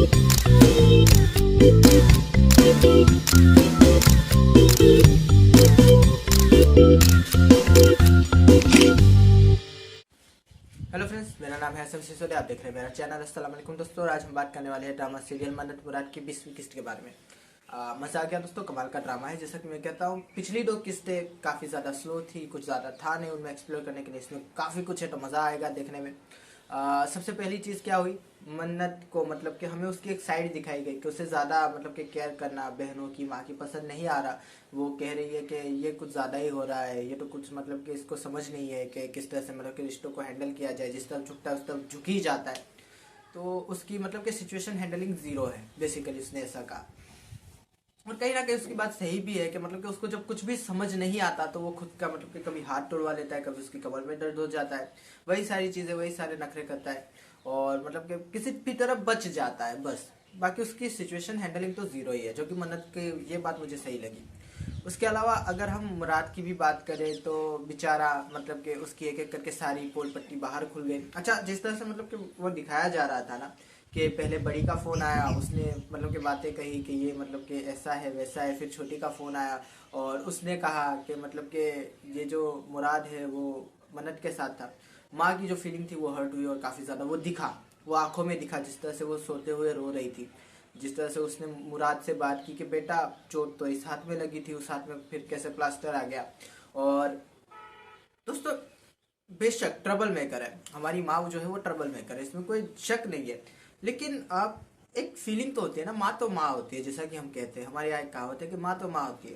Hello friends, मेरा नाम है हसन सिसोदिया। आप देख रहे हैं मेरा चैनल। अस्सलाम वालेकुम दोस्तों। आज हम बात करने वाले हैं ड्रामा सीरियल मन्नत मुराद की 20वीं किस्त के बारे में। मज़ा आ गया दोस्तों, कमाल का ड्रामा है। जैसा कि मैं कहता हूँ, पिछली 2 किस्तें काफ़ी ज़्यादा स्लो थी, कुछ ज़्यादा था नहीं उनमें एक्सप्लोर करने के लिए। इसमें काफ़ी कुछ है तो मज़ा आएगा देखने में। सबसे पहली चीज़ क्या हुई, मन्नत को मतलब कि हमें उसकी एक साइड दिखाई गई कि उसे ज़्यादा मतलब कि केयर करना बहनों की, माँ की पसंद नहीं आ रहा। वो कह रही है कि ये कुछ ज़्यादा ही हो रहा है, ये तो कुछ मतलब कि इसको समझ नहीं है कि किस तरह से मतलब कि रिश्तों को हैंडल किया जाए। जिस तरफ झुकता है उस तरफ झुक ही जाता है। तो उसकी मतलब कि सिचुएशन हैंडलिंग ज़ीरो है बेसिकली, उसने ऐसा कहा। और कहीं ना कहीं उसकी बात सही भी है कि मतलब कि उसको जब कुछ भी समझ नहीं आता तो वो खुद का मतलब कि कभी हाथ तोड़वा लेता है, कभी उसकी कमर में दर्द हो जाता है, वही सारी चीज़ें, वही सारे नखरे करता है और मतलब कि किसी भी तरह बच जाता है बस। बाकी उसकी सिचुएशन हैंडलिंग तो ज़ीरो ही है, जो कि मन्नत की ये बात मुझे सही लगी। उसके अलावा अगर हम मुराद की भी बात करें तो बेचारा मतलब कि उसकी एक एक करके सारी पोल पट्टी बाहर खुल गई। अच्छा, जिस तरह से मतलब कि वो दिखाया जा रहा था ना कि पहले बड़ी का फ़ोन आया, उसने मतलब कि बातें कही कि ये मतलब कि ऐसा है वैसा है। फिर छोटी का फ़ोन आया और उसने कहा कि मतलब कि ये जो मुराद है वो मन्नत के साथ था। माँ की जो फीलिंग थी वो हर्ट हुई और काफ़ी ज़्यादा वो दिखा, वो आंखों में दिखा, जिस तरह से वो सोते हुए रो रही थी। जिस तरह से उसने मुराद से बात की कि बेटा चोट तो इस हाथ में लगी थी, उस हाथ में फिर कैसे प्लास्टर आ गया। और दोस्तों, बेशक ट्रबल मेकर है हमारी माँ, जो है वो ट्रबल मेकर है, इसमें कोई शक नहीं है। लेकिन आप एक फीलिंग तो होती है ना, माँ तो माँ होती है। जैसा कि हम कहते हैं, हमारे यहाँ एक कहावत है कि माँ तो माँ होती है।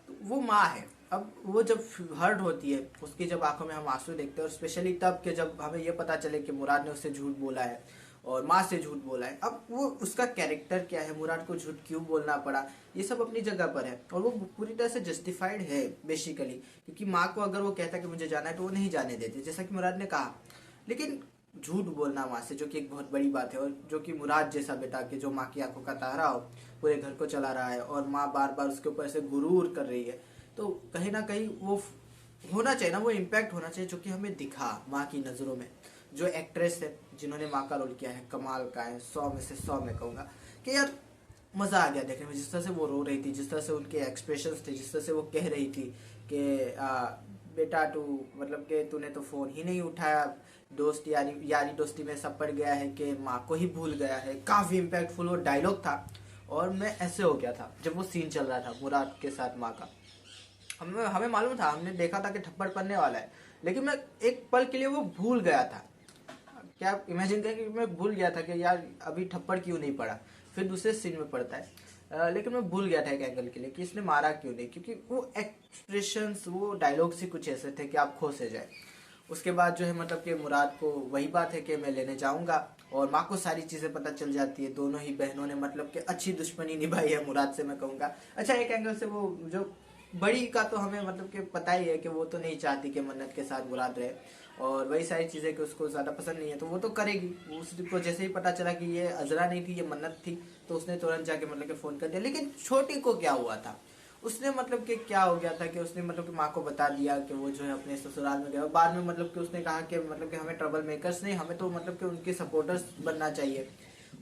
तो वो माँ है। अब वो जब हर्ट होती है, उसकी जब आंखों में हम आंसू देखते हैं, और स्पेशली तब कि जब हमें ये पता चले कि मुराद ने उससे झूठ बोला है और माँ से झूठ बोला है। अब वो उसका कैरेक्टर क्या है, मुराद को झूठ क्यों बोलना पड़ा, ये सब अपनी जगह पर है और वो पूरी तरह से जस्टिफाइड है बेसिकली। क्योंकि माँ को अगर वो कहता कि मुझे जाना है तो वो नहीं जाने देती, जैसा कि मुराद ने कहा। लेकिन झूठ बोलना माँ से, जो कि एक बहुत बड़ी बात है, और जो कि मुराद जैसा बेटा कि जो माँ की आंखों का तारा हो, पूरे घर को चला रहा है और माँ बार बार उसके ऊपर से गुरूर कर रही है, तो कहीं ना कहीं वो होना चाहिए ना, वो इम्पैक्ट होना चाहिए जो कि हमें दिखा माँ की नज़रों में। जो एक्ट्रेस है जिन्होंने माँ का रोल किया है, कमाल का है, 100 में से 100 में कहूँगा कि यार मज़ा आ गया देखने में। जिस तरह से वो रो रही थी, जिस तरह से उनके एक्सप्रेशंस थे, जिस तरह से वो कह रही थी कि बेटा तू मतलब कि तूने तो फ़ोन ही नहीं उठाया, दोस्त यारी यारी दोस्ती में सब पड़ गया है कि माँ को ही भूल गया है। काफ़ी इम्पैक्टफुल वो डायलॉग था और मैं ऐसे हो गया था जब वो सीन चल रहा था मुराद के साथ माँ का। हमें हमें मालूम था, हमने देखा था कि थप्पड़ पड़ने वाला है, लेकिन मैं एक पल के लिए वो भूल गया था। क्या इमेजिन करें कि मैं भूल गया था कि यार अभी थप्पड़ क्यों नहीं पड़ा। फिर दूसरे सीन में पड़ता है। लेकिन मैं भूल गया था एक एंगल के लिए कि इसने मारा क्यों नहीं, क्योंकि वो एक्सप्रेशंस, वो डायलॉग्स ही कुछ ऐसे थे कि आप खो से जाए। उसके बाद जो है मतलब कि मुराद को वही बात है कि मैं लेने जाऊंगा और माँ को सारी चीज़ें पता चल जाती है। दोनों ही बहनों ने मतलब कि अच्छी दुश्मनी निभाई है मुराद से, मैं कहूँगा। अच्छा, एक एंगल से वो जो बड़ी का तो हमें मतलब कि पता ही है कि वो तो नहीं चाहती कि मन्नत के साथ मुराद रहे, और वही सारी चीज़ें कि उसको ज़्यादा पसंद नहीं है तो वो तो करेगी। उसको जैसे ही पता चला कि ये अजरा नहीं थी, ये मन्नत थी, तो उसने तुरंत जाके मतलब कि फ़ोन कर दिया। लेकिन छोटी को क्या हुआ था, उसने मतलब कि क्या हो गया था कि उसने मतलब कि माँ को बता दिया कि वो जो है अपने ससुराल में गया। बाद में मतलब कि उसने कहा कि मतलब कि हमें ट्रबल मेकर्स नहीं, हमें तो मतलब कि उनके सपोर्टर्स बनना चाहिए।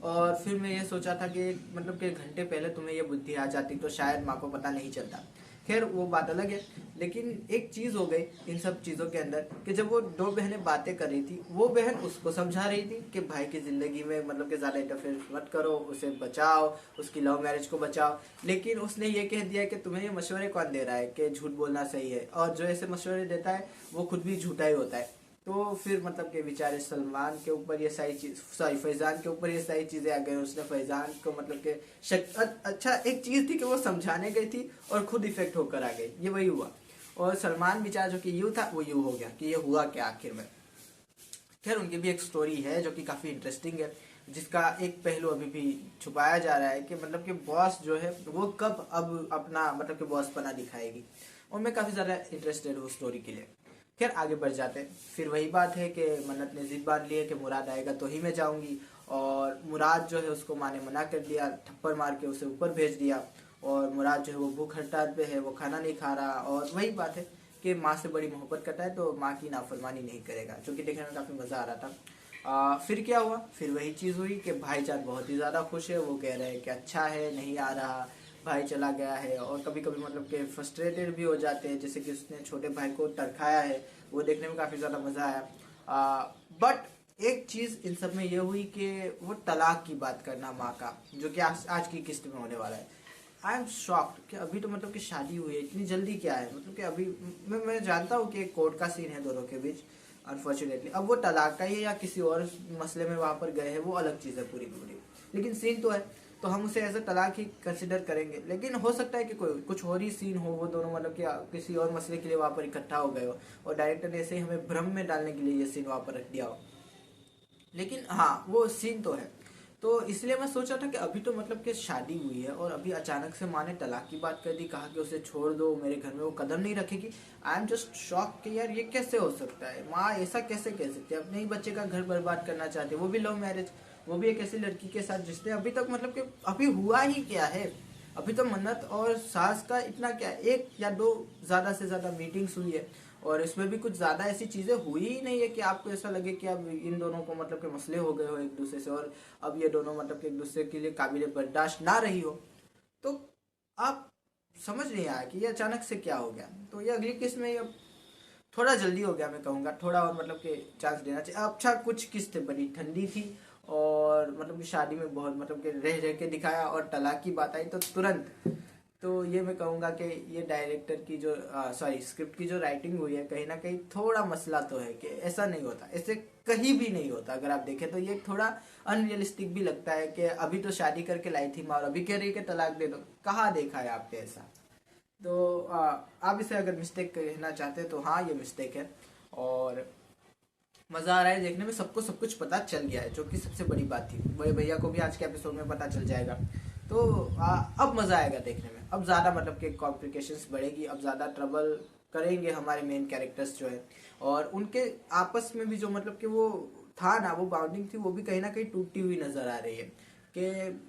और फिर मैं ये सोचा था कि मतलब कि घंटे पहले तुम्हें ये बुद्धि आ जाती तो शायद माँ को पता नहीं चलता। खैर वो बात अलग है। लेकिन एक चीज़ हो गई इन सब चीज़ों के अंदर कि जब वो 2 बहनें बातें कर रही थी, वो बहन उसको समझा रही थी कि भाई की ज़िंदगी में मतलब कि ज़्यादा इंटरफेरेंस मत करो, उसे बचाओ, उसकी लव मैरिज को बचाओ। लेकिन उसने ये कह दिया कि तुम्हें ये मशवरे कौन दे रहा है कि झूठ बोलना सही है, और जो ऐसे मशवरे देता है वो खुद भी झूठा ही होता है। तो फिर मतलब कि बेचारे सलमान के ऊपर ये सारी चीज, सॉरी फैजान के ऊपर ये सारी चीजें आ गई। उसने फैजान को मतलब कि अच्छा, एक चीज थी कि वो समझाने गई थी और खुद इफेक्ट होकर आ गई, ये वही हुआ। और सलमान बेचारा जो कि यू था वो यू हो गया कि ये हुआ क्या आखिर में। खैर उनकी भी एक स्टोरी है जो कि काफ़ी इंटरेस्टिंग है, जिसका एक पहलू अभी भी छुपाया जा रहा है कि मतलब कि बॉस जो है वो कब अब अपना मतलब कि बॉस पना दिखाएगी। और मैं काफ़ी ज़्यादा इंटरेस्टेड हूँ स्टोरी के लिए। खैर आगे बढ़ जाते हैं। फिर वही बात है कि मन्नत ने जिद बांध ली है कि मुराद आएगा तो ही मैं जाऊंगी, और मुराद जो है उसको माँ ने मना कर दिया, थप्पड़ मार के उसे ऊपर भेज दिया। और मुराद जो है वो भूख हड़ताल पे है, वो खाना नहीं खा रहा। और वही बात है कि माँ से बड़ी मोहब्बत करता है तो माँ की नाफरमानी नहीं करेगा, जो कि देखने में काफ़ी मज़ा आ रहा था। फिर क्या हुआ, फिर वही चीज़ हुई कि भाईजान बहुत ही ज़्यादा खुश है, वो कह रहे हैं कि अच्छा है, नहीं आ रहा, भाई चला गया है। और कभी कभी मतलब कि फ्रस्ट्रेटेड भी हो जाते हैं, जैसे कि उसने छोटे भाई को टरकाया है, वो देखने में काफ़ी ज़्यादा मज़ा आया। बट एक चीज़ इन सब में ये हुई कि वो तलाक की बात करना माँ का, जो कि आज की किस्त में होने वाला है। आई एम शॉक्ड कि अभी तो मतलब कि शादी हुई है, इतनी जल्दी क्या है, मतलब कि अभी मैं जानता हूँ कि एक कोर्ट का सीन है दोनों के बीच, अनफॉर्चुनेटली। अब वो तलाक का ही या किसी और मसले में वहाँ पर गए हैं, वो अलग चीज़ है पूरी पूरी, लेकिन सीन तो है, तो हम उसे एज अ तलाक ही कंसिडर करेंगे। लेकिन हो सकता है कि कोई कुछ और ही सीन हो, वो दोनों मतलब कि किसी और मसले के लिए वहाँ पर इकट्ठा हो गए हो, और डायरेक्टर ने ऐसे ही हमें भ्रम में डालने के लिए ये सीन वहाँ पर रख दिया हो। लेकिन हाँ, वो सीन तो है। तो इसलिए मैं सोच रहा था कि अभी तो मतलब कि शादी हुई है, और अभी अचानक से माँ ने तलाक की बात कर दी, कहा कि उसे छोड़ दो, मेरे घर में वो कदम नहीं रखेगी। आई एम जस्ट शॉक कि यार ये कैसे हो सकता है, माँ ऐसा कैसे कह सकती है, अपने ही बच्चे का घर बर्बाद करना चाहती है, वो भी लव मैरिज, वो भी एक ऐसी लड़की के साथ जिसने अभी तक मतलब कि अभी हुआ ही क्या है। अभी तो मन्नत और सास का इतना क्या, एक या दो ज़्यादा से ज़्यादा मीटिंग्स हुई है, और इसमें भी कुछ ज़्यादा ऐसी चीज़ें हुई ही नहीं है कि आपको ऐसा लगे कि अब इन दोनों को मतलब के मसले हो गए हो एक दूसरे से, और अब ये दोनों मतलब कि एक दूसरे के लिए काबिल बर्दाश्त ना रही हो। तो आप समझ नहीं आया कि ये अचानक से क्या हो गया। तो ये अगली किस्त में ये थोड़ा जल्दी हो गया, मैं कहूँगा थोड़ा और मतलब कि चांस देना चाहिए। अच्छा, कुछ किस्तें बड़ी ठंडी थी, और मतलब कि शादी में बहुत मतलब कि रह रह के दिखाया, और तलाक की बात आई तो तुरंत। तो ये मैं कहूँगा कि ये डायरेक्टर की जो स्क्रिप्ट की जो राइटिंग हुई है, कहीं ना कहीं थोड़ा मसला तो है कि ऐसा नहीं होता, ऐसे कहीं भी नहीं होता। अगर आप देखें तो ये थोड़ा अनरियलिस्टिक भी लगता है कि अभी तो शादी करके लाई थी माँ, और अभी कह रही है कि तलाक दे दो। कहाँ देखा है आपने ऐसा? तो आप इसे अगर मिस्टेक कहना चाहते हैं तो हाँ, ये मिस्टेक है, और मज़ा आ रहा है देखने में। सबको सब कुछ पता चल गया है, जो कि सबसे बड़ी बात थी। बड़े भैया को भी आज के एपिसोड में पता चल जाएगा, तो अब मज़ा आएगा देखने में। अब ज़्यादा मतलब कि कॉम्प्लिकेशंस बढ़ेगी, अब ज़्यादा ट्रबल करेंगे हमारे मेन कैरेक्टर्स जो है, और उनके आपस में भी जो मतलब कि वो था ना, वो बाउंडिंग थी, वो भी कहीं ना कहीं टूटती हुई नज़र आ रही है। कि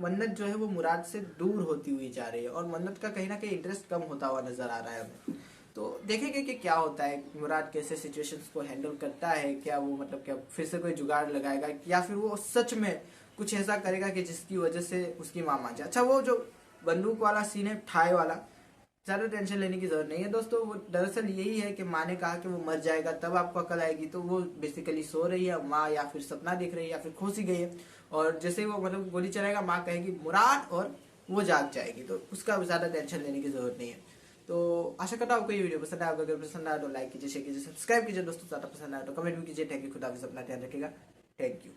मन्नत जो है वो मुराद से दूर होती हुई जा रही है, और मन्नत का कहीं ना कहीं इंटरेस्ट कम होता हुआ नज़र आ रहा है हमें। तो देखेंगे कि क्या होता है, मुराद कैसे सिचुएशंस को हैंडल करता है, क्या वो मतलब क्या फिर से कोई जुगाड़ लगाएगा, या फिर वो सच में कुछ ऐसा करेगा कि जिसकी वजह से उसकी माँ मान जाए। अच्छा, वो जो बंदूक वाला सीन है, ठाई वाला, ज़्यादा टेंशन लेने की जरूरत नहीं है दोस्तों। वो दरअसल यही है कि माँ ने कहा कि वो मर जाएगा, तब आपको अकल आएगी। तो वो बेसिकली सो रही है माँ, या फिर सपना देख रही है, या फिर खो सी गई है, और जैसे ही वो मतलब गोली चलाएगा, माँ कहेगी मुराद, और वो जाग जाएगी। तो उसका ज़्यादा टेंशन लेने की जरूरत नहीं है। तो आशा करता हूँ आपको ये वीडियो पसंद आएगा। अगर पसंद आया तो लाइक कीजिए, शेयर कीजिए, सब्सक्राइब कीजिए दोस्तों। ज़्यादा पसंद आया तो कमेंट भी कीजिए। थैंक यू, खुदा हाफिज़, अपना ध्यान रखिएगा। Thank you.